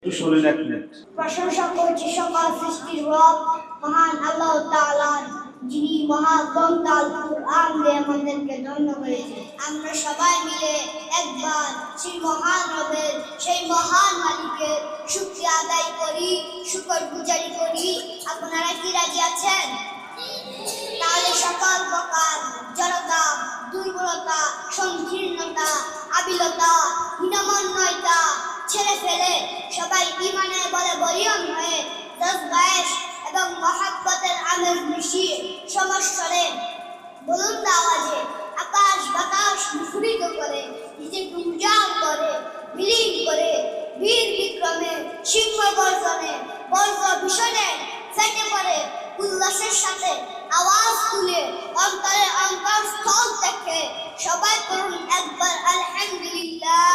শুনুন এক মিনিট। প্রশংসা করছি সকল সৃষ্টির রব মহান আল্লাহ তাআলার, যিনি মহাগ্রন্থ আল কুরআন দিয়ে আমাদেরকে ধন্য করেছে। আমরা সবাই মিলে একবার সেই মহান রবের, সেই মহান মালিকের শুকরিয়া আদায় করি, শুকরগুজারি করি। আপনারা কি রাজি আছেন? তাহলে সকল প্রকার জড়তা, দুর্বলতা, সংকীর্ণতা, আবিলতা, হীনমন্যতা ছেড়ে ফেলে সবাই ঈমানের বলে বলীয়ান হয়ে জজবায়েশ এবং মহাব্বতের আমেজ মিশিয়ে সমস্বরে বুলন্দ আওয়াজে আকাশ বাতাস মুখরিত করে নিজেকে উজাড় করে, বিলীন করে, বীর বিক্রমে, সিংহ গর্জনে, বর্গ ভীষণে ফেটে পড়ে উল্লাসের সাথে আওয়াজ তুলে অন্তরে অন্তরস্থল থেকে সবাই করুন একবার আলহামদুলিল্লাহ।